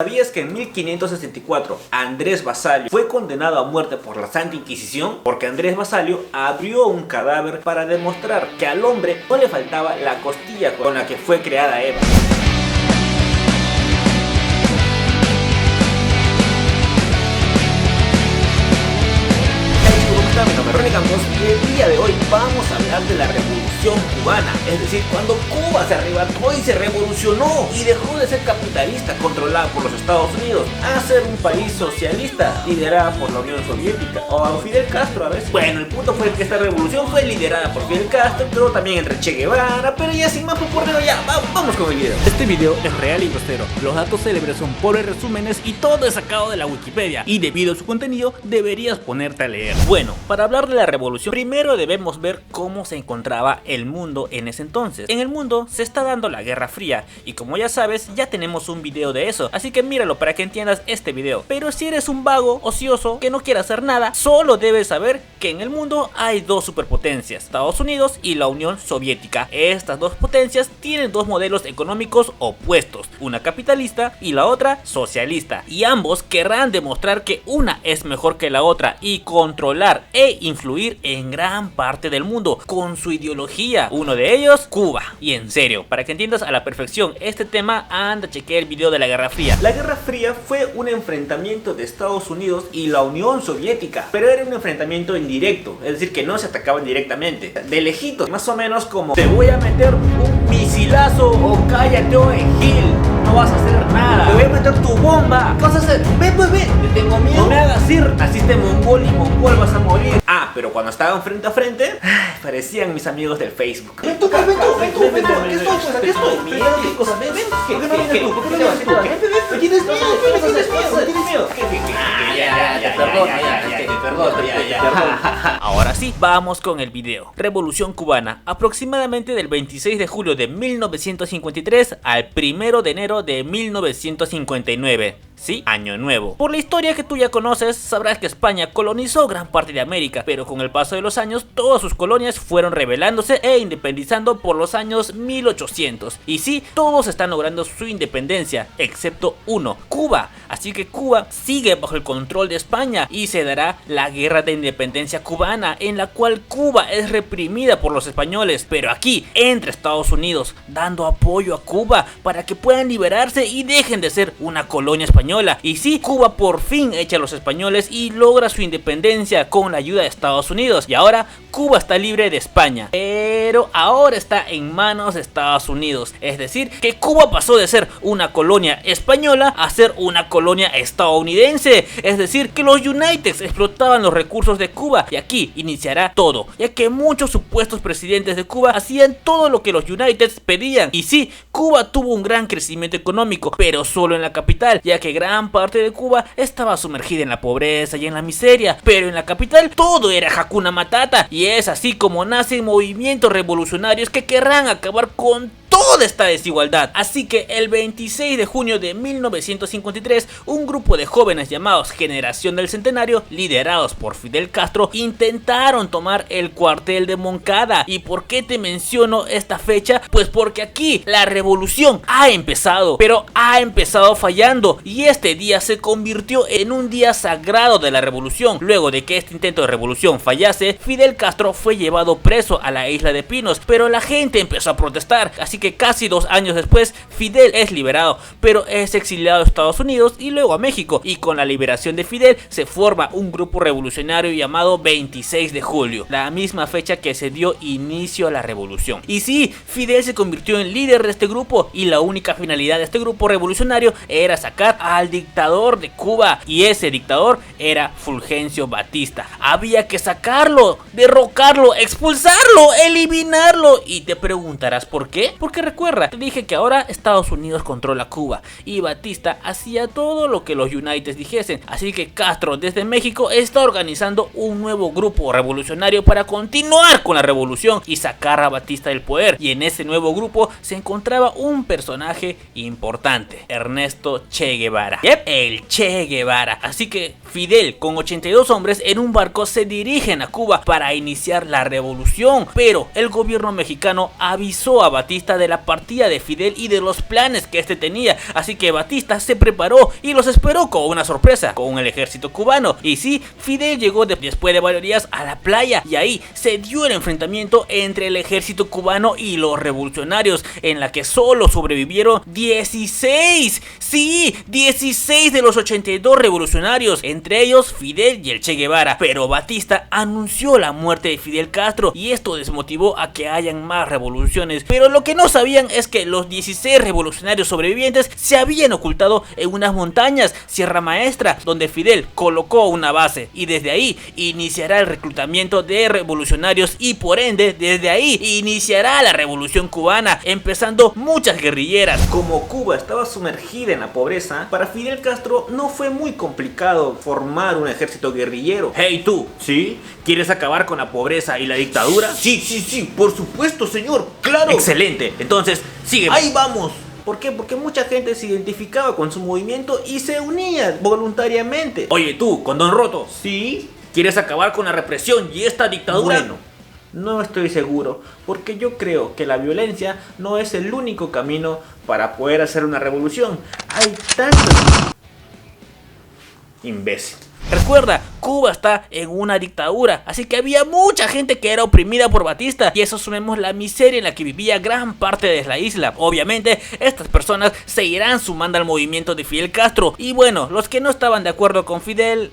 ¿Sabías que en 1564 Andrés Basalio fue condenado a muerte por la Santa Inquisición? Porque Andrés Basalio abrió un cadáver para demostrar que al hombre no le faltaba la costilla con la que fue creada Eva. Mi nombre es Ronnie Campos y el día de hoy vamos a hablar de la Revolución Cubana, es decir, cuando Cuba se arrebató y se revolucionó y dejó de ser capitalista controlada por los Estados Unidos a ser un país socialista liderada por la Unión Soviética o a Fidel Castro a veces. Bueno, el punto fue que esta revolución fue liderada por Fidel Castro, pero también entre Che Guevara, pero ya sin más preámbulo, ya vamos con el video. Este video es real y grosero, los datos célebres son pobres resúmenes y todo es sacado de la Wikipedia y debido a su contenido deberías ponerte a leer. Bueno, para hablar de la revolución, primero debemos ver cómo se encontraba el mundo en ese entonces. En el mundo se está dando la Guerra Fría y como ya sabes, ya tenemos un video de eso, así que míralo para que entiendas este video. Pero si eres un vago, ocioso, que no quiere hacer nada, solo debes saber que en el mundo hay dos superpotencias, Estados Unidos y la Unión Soviética. Estas dos potencias tienen dos modelos económicos opuestos, una capitalista y la otra socialista, y ambos querrán demostrar que una es mejor que la otra y controlar e influir en gran parte del mundo con su ideología. Uno de ellos, Cuba. Y en serio, para que entiendas a la perfección este tema, anda a chequear el video de la Guerra Fría. La Guerra Fría fue un enfrentamiento de Estados Unidos y la Unión Soviética, pero era un enfrentamiento indirecto, es decir, que no se atacaban directamente, de lejitos, más o menos como te voy a meter un misilazo o cállate o Gil, no vas a hacer nada, te voy a meter tu bomba, ¿qué vas a hacer? Ven, te tengo miedo, no me hagas ir, naciste mongol y mongol vas a morir. Ah, pero cuando estaban frente a frente, parecían mis amigos del Facebook. Ven tú, ¿qué estoy? Ahora sí, vamos con el video. Revolución Cubana, aproximadamente del 26 de julio de 1953 al 1 de enero de 1959. Sí, año nuevo. Por la historia que tú ya conoces, sabrás que España colonizó gran parte de América, pero con el paso de los años, todas sus colonias fueron rebelándose e independizando por los años 1800. Y sí, todos están logrando su independencia, excepto uno, Cuba. Así que Cuba sigue bajo el control de España y se dará la guerra de independencia cubana, en la cual Cuba es reprimida por los españoles, pero aquí entra Estados Unidos dando apoyo a Cuba para que puedan liberarse y dejen de ser una colonia española. Y sí, Cuba por fin echa a los españoles y logra su independencia con la ayuda de Estados Unidos. Y ahora Cuba está libre de España, pero ahora está en manos de Estados Unidos. Es decir, que Cuba pasó de ser una colonia española a ser una colonia estadounidense. Es decir, que los United explotaban los recursos de Cuba. Y aquí iniciará todo, ya que muchos supuestos presidentes de Cuba hacían todo lo que los United pedían. Y sí, Cuba tuvo un gran crecimiento económico, pero solo en la capital, ya que gran parte de Cuba estaba sumergida en la pobreza y en la miseria, pero en la capital todo era Hakuna Matata, y es así como nacen movimientos revolucionarios que querrán acabar con toda esta desigualdad. Así que el 26 de junio de 1953, un grupo de jóvenes llamados Generación del Centenario, liderados por Fidel Castro, intentaron tomar el cuartel de Moncada. ¿Y por qué te menciono esta fecha? Pues porque aquí la revolución ha empezado, pero ha empezado fallando, y este día se convirtió en un día sagrado de la revolución. Luego de que este intento de revolución fallase, Fidel Castro fue llevado preso a la isla de Pinos, pero la gente empezó a protestar, así que casi 2 años después Fidel es liberado, pero es exiliado a Estados Unidos y luego a México, y con la liberación de Fidel se forma un grupo revolucionario llamado 26 de julio, la misma fecha que se dio inicio a la revolución. Y sí, Fidel se convirtió en líder de este grupo, y la única finalidad de este grupo revolucionario era sacar al dictador de Cuba, y ese dictador era Fulgencio Batista. Había que sacarlo, derrocarlo, expulsarlo, eliminarlo. Y te preguntarás ¿por qué? Porque recuerda, te dije que ahora Estados Unidos controla Cuba y Batista hacía todo lo que los United dijesen. Así que Castro desde México está organizando un nuevo grupo revolucionario para continuar con la revolución y sacar a Batista del poder. Y en ese nuevo grupo se encontraba un personaje importante, Ernesto Che Guevara. Yep, el Che Guevara. Así que Fidel con 82 hombres en un barco se dirigen a Cuba para iniciar la revolución, pero el gobierno mexicano avisó a Batista de la partida de Fidel y de los planes que este tenía, así que Batista se preparó y los esperó con una sorpresa, con el ejército cubano. Y sí, Fidel llegó después de varios días a la playa y ahí se dio el enfrentamiento entre el ejército cubano y los revolucionarios, en la que solo sobrevivieron 16, sí, 16 de los 82 revolucionarios, entre ellos Fidel y el Che Guevara. Pero Batista anunció la muerte de Fidel Castro y esto desmotivó a que hayan más revoluciones, pero lo que no sabían es que los 16 revolucionarios sobrevivientes se habían ocultado en unas montañas, Sierra Maestra, donde Fidel colocó una base, y desde ahí iniciará el reclutamiento de revolucionarios y por ende desde ahí iniciará la revolución cubana, empezando muchas guerrilleras. Como Cuba estaba sumergida en la pobreza, para Fidel Castro no fue muy complicado formar un ejército guerrillero. Hey tú, ¿sí? ¿Quieres acabar con la pobreza y la dictadura? Sí, por supuesto, señor, claro. Excelente, entonces sígueme. Ahí vamos. ¿Por qué? Porque mucha gente se identificaba con su movimiento y se unía voluntariamente. Oye tú, Condón Roto, ¿sí? ¿quieres acabar con la represión y esta dictadura? Bueno, no estoy seguro, porque yo creo que la violencia no es el único camino para poder hacer una revolución. Hay tantos... Imbécil. Recuerda, Cuba está en una dictadura, así que había mucha gente que era oprimida por Batista, y eso sumemos la miseria en la que vivía gran parte de la isla. Obviamente, estas personas se irán sumando al movimiento de Fidel Castro, y bueno, los que no estaban de acuerdo con Fidel,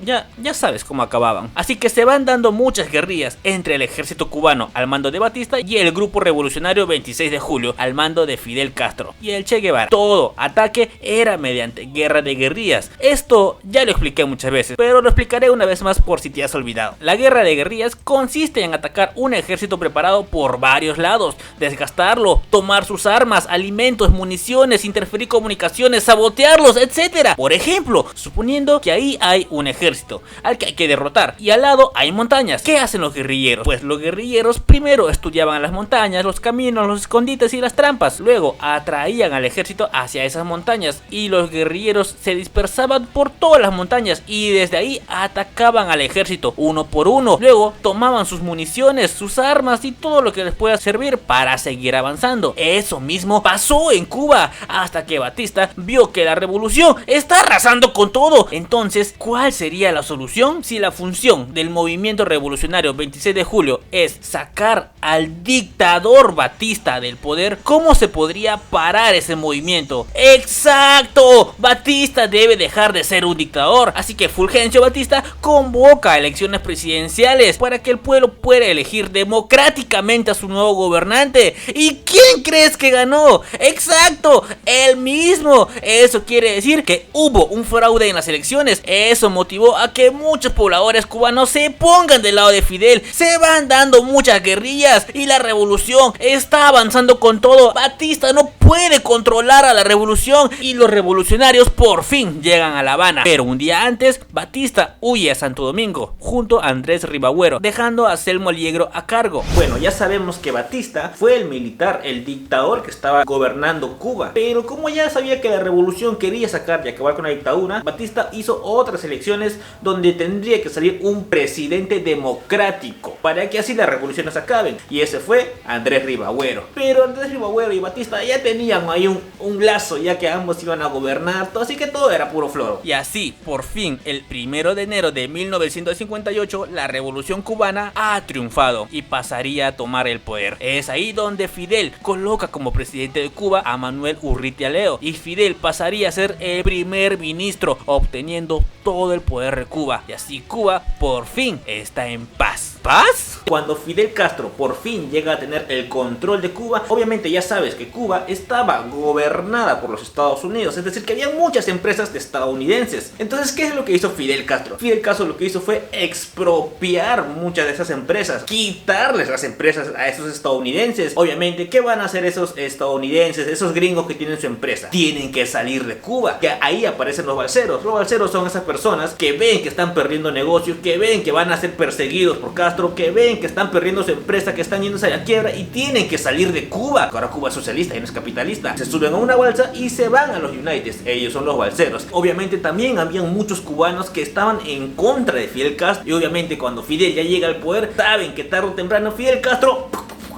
ya sabes cómo acababan. Así que se van dando muchas guerrillas entre el ejército cubano al mando de Batista y el grupo revolucionario 26 de julio al mando de Fidel Castro y el Che Guevara. Todo ataque era mediante guerra de guerrillas. Esto ya lo expliqué muchas veces, pero lo explicaré una vez más por si te has olvidado. La guerra de guerrillas consiste en atacar un ejército preparado por varios lados, desgastarlo, tomar sus armas, alimentos, municiones, interferir comunicaciones, sabotearlos, etc. Por ejemplo, suponiendo que ahí hay un ejército al que hay que derrotar y al lado hay montañas. ¿Qué hacen los guerrilleros? Pues los guerrilleros primero estudiaban las montañas, los caminos, los escondites y las trampas. Luego atraían al ejército hacia esas montañas y los guerrilleros se dispersaban por todas las montañas y desde ahí atacaban al ejército uno por uno. Luego tomaban sus municiones, sus armas y todo lo que les pueda servir para seguir avanzando. Eso mismo pasó en Cuba hasta que Batista vio que la revolución está arrasando con todo. Entonces, ¿cuál sería la solución? Si la función del movimiento revolucionario 26 de julio es sacar al dictador Batista del poder, ¿cómo se podría parar ese movimiento? ¡Exacto! Batista debe dejar de ser un dictador. Así que Fulgencio Batista convoca elecciones presidenciales para que el pueblo pueda elegir democráticamente a su nuevo gobernante. ¿Y quién crees que ganó? ¡Exacto! ¡Él mismo! Eso quiere decir que hubo un fraude en las elecciones. Eso motivó a que muchos pobladores cubanos se pongan del lado de Fidel. Se van dando muchas guerrillas y la revolución está avanzando con todo. Batista no puede controlar a la revolución y los revolucionarios por fin llegan a La Habana. Pero un día antes, Batista huye a Santo Domingo junto a Andrés Ribagüero, dejando a Selmo Allegro a cargo. Bueno, ya sabemos que Batista fue el militar, el dictador que estaba gobernando Cuba, pero como ya sabía que la revolución quería sacar y acabar con la dictadura, Batista hizo otras elecciones donde tendría que salir un presidente democrático para que así las revoluciones acaben, y ese fue Andrés Ribagüero. Pero Andrés Ribagüero y Batista ya tenían ahí un lazo, ya que ambos iban a gobernar, así que todo era puro floro. Y así, por fin, el 1 de enero de 1958, la revolución cubana ha triunfado y pasaría a tomar el poder. Es ahí donde Fidel coloca como presidente de Cuba a Manuel Urrutia Leo, y Fidel pasaría a ser el primer ministro, obteniendo todo el poder de Cuba. Y así Cuba por fin está en paz. ¿Paz? Cuando Fidel Castro por fin llega a tener el control de Cuba, obviamente ya sabes que Cuba estaba gobernada por los Estados Unidos, es decir, que había muchas empresas estadounidenses. Entonces, ¿qué es lo que hizo Fidel Castro? Fidel Castro lo que hizo fue expropiar muchas de esas empresas, quitarles las empresas a esos estadounidenses. Obviamente, ¿qué van a hacer esos estadounidenses, esos gringos que tienen su empresa? Tienen que salir de Cuba, que ahí aparecen los balseros. Los balseros son esas personas que ven que están perdiendo negocios, que ven que van a ser perseguidos por Castro, que ven que están perdiendo su empresa, que están yéndose a la quiebra y tienen que salir de Cuba. Ahora Cuba es socialista y no es capitalista. Se suben a una balsa y se van a los United. Ellos son los balseros. Obviamente también habían muchos cubanos cubanos que estaban en contra de Fidel Castro, y obviamente cuando Fidel ya llega al poder, saben que tarde o temprano Fidel Castro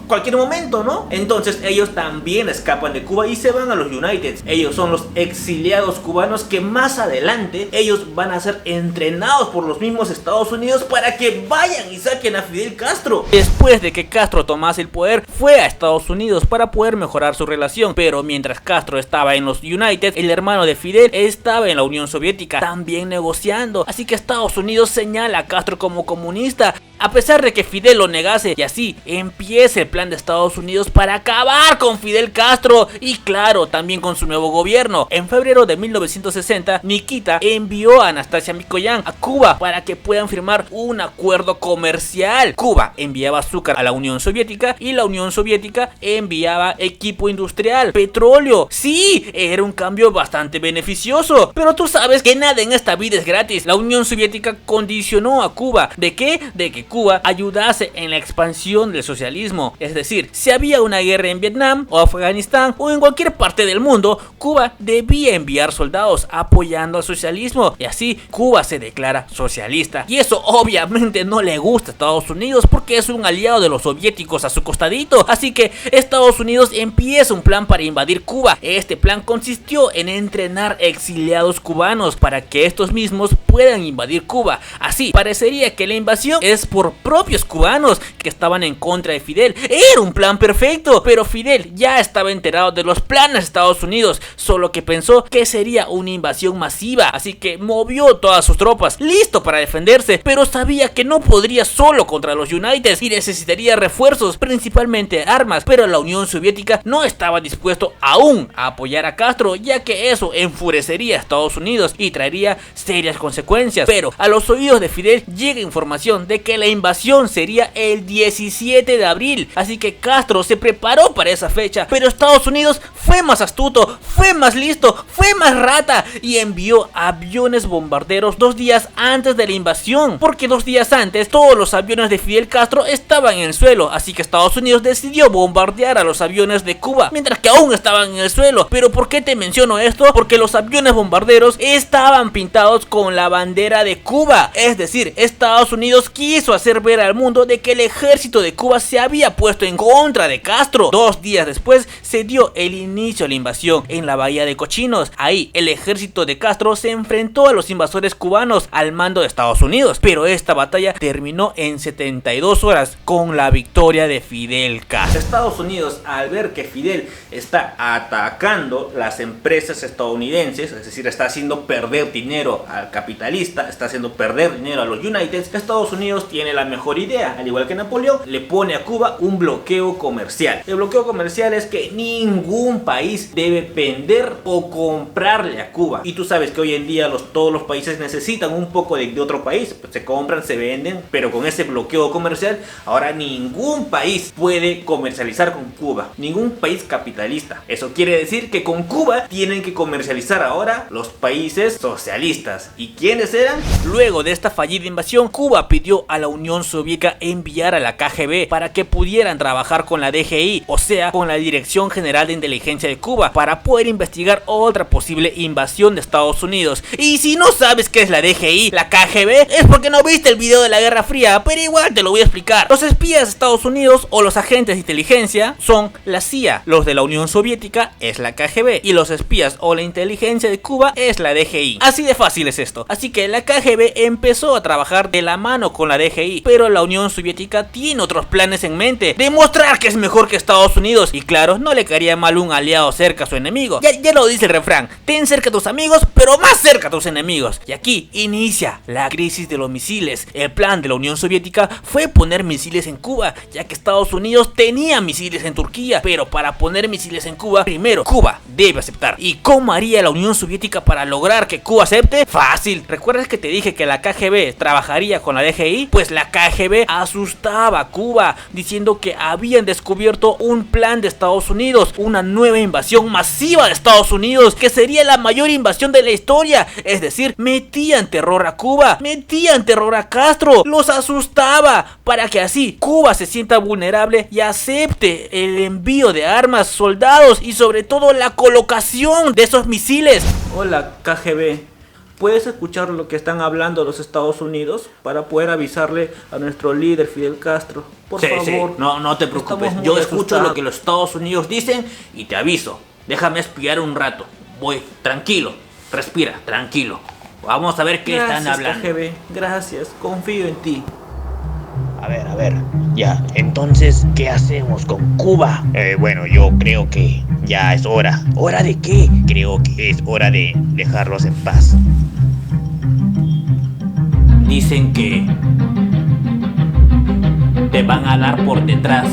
cualquier momento, ¿no? Entonces ellos también escapan de Cuba y se van a los United. Ellos son los exiliados cubanos que más adelante ellos van a ser entrenados por los mismos Estados Unidos para que vayan y saquen a Fidel Castro. Después de que Castro tomase el poder, fue a Estados Unidos para poder mejorar su relación, pero mientras Castro estaba en los United, el hermano de Fidel estaba en la Unión Soviética, también negociando. Así que Estados Unidos señala a Castro como comunista, a pesar de que Fidel lo negase, y así empieza el plan de Estados Unidos para acabar con Fidel Castro y claro, también con su nuevo gobierno. En febrero de 1960, Nikita envió a Anastasia Mikoyan a Cuba para que puedan firmar un acuerdo comercial. Cuba enviaba azúcar a la Unión Soviética y la Unión Soviética enviaba equipo industrial, petróleo. Sí, era un cambio bastante beneficioso, pero tú sabes que nada en esta vida es gratis. La Unión Soviética condicionó a Cuba. ¿De qué? De que Cuba ayudase en la expansión del socialismo. Es decir, si había una guerra en Vietnam o Afganistán o en cualquier parte del mundo, Cuba debía enviar soldados apoyando al socialismo, y así Cuba se declara socialista. Y eso obviamente no le gusta a Estados Unidos porque es un aliado de los soviéticos a su costadito. Así que Estados Unidos empieza un plan para invadir Cuba. Este plan consistió en entrenar exiliados cubanos para que estos mismos puedan invadir Cuba. Así parecería que la invasión es por propios cubanos que estaban en contra de Fidel. Era un plan perfecto, pero Fidel ya estaba enterado de los planes de Estados Unidos, solo que pensó que sería una invasión masiva, así que movió todas sus tropas, listo para defenderse, pero sabía que no podría solo contra los United y necesitaría refuerzos, principalmente armas, pero la Unión Soviética no estaba dispuesto aún a apoyar a Castro, ya que eso enfurecería a Estados Unidos y traería serias consecuencias. Pero a los oídos de Fidel llega información de que la invasión sería el 17 de abril, así que Castro se preparó para esa fecha, pero Estados Unidos fue más astuto, fue más listo, fue más rata y envió aviones bombarderos 2 días antes de la invasión, porque 2 días antes todos los aviones de Fidel Castro estaban en el suelo, así que Estados Unidos decidió bombardear a los aviones de Cuba mientras que aún estaban en el suelo. Pero ¿por qué te menciono esto? Porque los aviones bombarderos estaban pintados con la bandera de Cuba, es decir, Estados Unidos quiso hacer ver al mundo de que el ejército de Cuba se había puesto en contra de Castro. 2 días después se dio el inicio de la invasión en la bahía de Cochinos. Ahí el ejército de Castro se enfrentó a los invasores cubanos al mando de Estados Unidos, pero esta batalla terminó en 72 horas con la victoria de Fidel Castro. Estados Unidos, al ver que Fidel está atacando las empresas estadounidenses, es decir, está haciendo perder dinero al capitalista, está haciendo perder dinero a los United, Estados Unidos tiene la mejor idea, al igual que Napoleón, le pone a Cuba un bloqueo comercial. El bloqueo comercial es que ningún país debe vender o comprarle a Cuba. Y tú sabes que hoy en día todos los países necesitan un poco de otro país, pues se compran, se venden, pero con ese bloqueo comercial, ahora ningún país puede comercializar con Cuba, ningún país capitalista. Eso quiere decir que con Cuba tienen que comercializar ahora los países socialistas. ¿Y quiénes eran? Luego de esta fallida invasión, Cuba pidió a la Unión Soviética enviar a la KGB para que pudieran trabajar con la DGI, o sea, con la Dirección General de Inteligencia de Cuba, para poder investigar otra posible invasión de Estados Unidos. Y si no sabes qué es la DGI, la KGB, es porque no viste el video de la Guerra Fría, pero igual te lo voy a explicar. Los espías de Estados Unidos o los agentes de inteligencia son la CIA, los de la Unión Soviética es la KGB y los espías o la inteligencia de Cuba es la DGI. Así de fácil es esto. Así que la KGB empezó a trabajar de la mano con la DGI, pero la Unión Soviética tiene otros planes en mente, demostrar que es mejor que Estados Unidos, y claro, no le caería mal un aliado cerca a su enemigo. Ya lo dice el refrán, ten cerca a tus amigos, pero más cerca a tus enemigos. Y aquí inicia la crisis de los misiles. El plan de la Unión Soviética fue poner misiles en Cuba, ya que Estados Unidos tenía misiles en Turquía, pero para poner misiles en Cuba, primero Cuba debe aceptar. ¿Y cómo haría la Unión Soviética para lograr que Cuba acepte? Fácil. ¿Recuerdas que te dije que la KGB trabajaría con la DGI? Pues la KGB asustaba a Cuba diciendo que habían descubierto un plan de Estados Unidos, una nueva invasión masiva de Estados Unidos, que sería la mayor invasión de la historia. Es decir, metían terror a Cuba, metían terror a Castro, los asustaba para que así Cuba se sienta vulnerable y acepte el envío de armas, soldados y sobre todo la colocación de esos misiles. Hola KGB, ¿Puedes escuchar lo que están hablando los Estados Unidos para poder avisarle a nuestro líder Fidel Castro? Por favor. Sí. No te preocupes. Yo escucho lo que los Estados Unidos dicen y te aviso. Déjame espiar un rato. Voy, tranquilo. Respira, tranquilo. Vamos a ver qué están hablando. KGB, gracias. Confío en ti. A ver, ya, entonces, ¿qué hacemos con Cuba? Bueno, yo creo que ya es hora. ¿Hora de qué? Creo que es hora de dejarlos en paz. Dicen que te van a dar por detrás.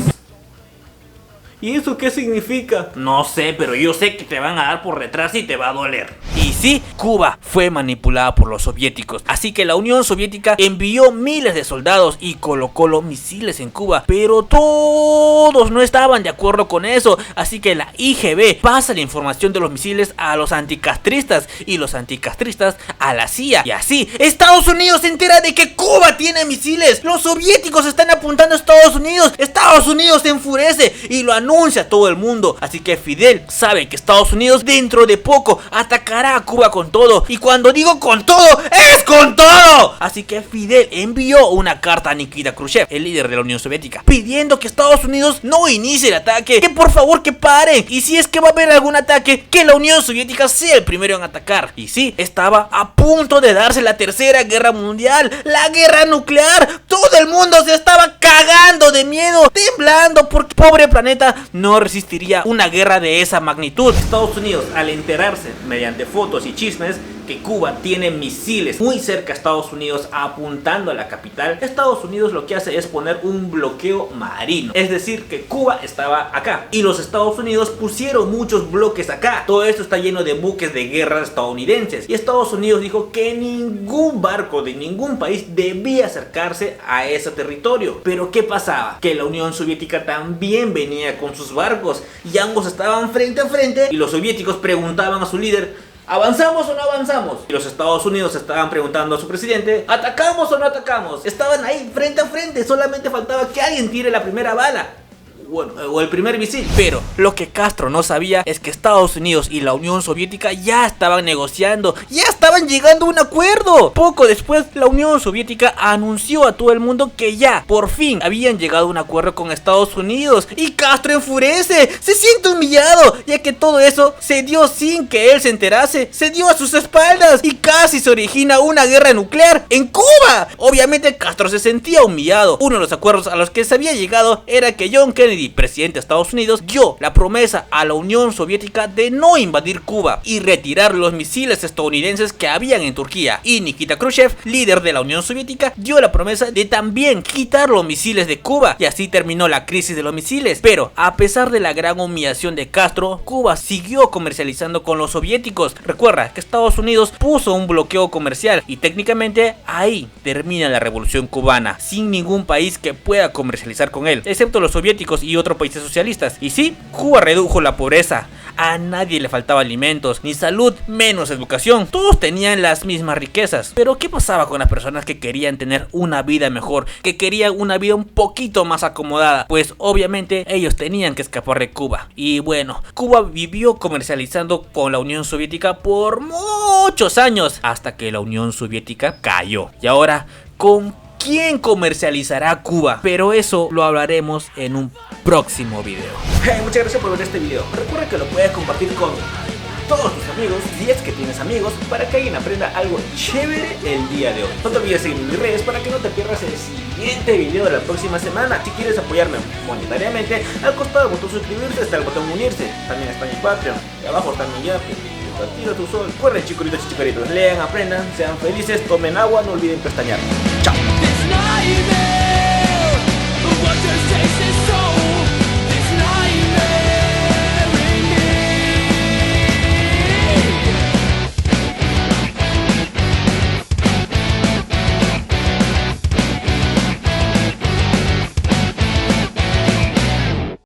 ¿Y eso qué significa? No sé, pero yo sé que te van a dar por detrás y te va a doler. Y sí, Cuba fue manipulada por los soviéticos, así que la Unión Soviética envió miles de soldados y colocó los misiles en Cuba, pero todos no estaban de acuerdo con eso, así que la IGB pasa la información de los misiles a los anticastristas y los anticastristas a la CIA, y así Estados Unidos se entera de que Cuba tiene misiles, los soviéticos están apuntando a Estados Unidos se enfurece y lo anuncia a todo el mundo, así que Fidel sabe que Estados Unidos dentro de poco atacará a Cuba con todo, y cuando digo con todo, ¡es con todo! Así que Fidel envió una carta a Nikita Khrushchev, el líder de la Unión Soviética, pidiendo que Estados Unidos no inicie el ataque, que por favor que paren, y si es que va a haber algún ataque, que la Unión Soviética sea el primero en atacar. Y sí, estaba a punto de darse la tercera guerra mundial, la guerra nuclear, todo el mundo se estaba cagando de miedo, temblando, porque pobre planeta no resistiría una guerra de esa magnitud. Estados Unidos, al enterarse mediante fotos y chismes que Cuba tiene misiles muy cerca a Estados Unidos apuntando a la capital, Estados Unidos lo que hace es poner un bloqueo marino, es decir que Cuba estaba acá y los Estados Unidos pusieron muchos bloques acá. Todo esto está lleno de buques de guerra estadounidenses y Estados Unidos dijo que ningún barco de ningún país debía acercarse a ese territorio. Pero ¿qué pasaba? Que la Unión Soviética también venía con sus barcos y ambos estaban frente a frente y los soviéticos preguntaban a su líder: ¿avanzamos o no avanzamos? Y los Estados Unidos estaban preguntando a su presidente: ¿atacamos o no atacamos? Estaban ahí frente a frente, solamente faltaba que alguien tire la primera bala. Bueno, o el primer misil. Pero lo que Castro no sabía es que Estados Unidos y la Unión Soviética ya estaban negociando, ya estaban llegando a un acuerdo. Poco después, la Unión Soviética anunció a todo el mundo que ya, por fin, habían llegado a un acuerdo con Estados Unidos. Y Castro enfurece, se siente humillado, ya que todo eso se dio sin que él se enterase, se dio a sus espaldas y casi se origina una guerra nuclear en Cuba. Obviamente Castro se sentía humillado. Uno de los acuerdos a los que se había llegado era que John Kennedy, presidente de Estados Unidos, dio la promesa a la Unión Soviética de no invadir Cuba y retirar los misiles estadounidenses que habían en Turquía, y Nikita Khrushchev, líder de la Unión Soviética, dio la promesa de también quitar los misiles de Cuba, y así terminó la crisis de los misiles. Pero a pesar de la gran humillación de Castro, Cuba siguió comercializando con los soviéticos. Recuerda que Estados Unidos puso un bloqueo comercial y técnicamente ahí termina la revolución cubana, sin ningún país que pueda comercializar con él, excepto los soviéticos y otros países socialistas. Y sí, Cuba redujo la pobreza, a nadie le faltaba alimentos, ni salud, menos educación, todos tenían las mismas riquezas. Pero ¿qué pasaba con las personas que querían tener una vida mejor, que querían una vida un poquito más acomodada? Pues obviamente ellos tenían que escapar de Cuba. Y bueno, Cuba vivió comercializando con la Unión Soviética por muchos años, hasta que la Unión Soviética cayó. Y ahora, ¿con quién comercializará Cuba? Pero eso lo hablaremos en un próximo video. Hey, muchas gracias por ver este video. Recuerda que lo puedes compartir con todos tus amigos, si es que tienes amigos, para que alguien aprenda algo chévere el día de hoy. No te olvides seguir en mis redes para que no te pierdas el siguiente video de la próxima semana. Si quieres apoyarme monetariamente, al costado del botón suscribirse está el botón unirse. También está mi Patreon. Y abajo está mi Yapi. Tira tu sol. Recuerden, chicoritos y chicaritos, lean, aprendan, sean felices, tomen agua, no olviden pestañear. Chao.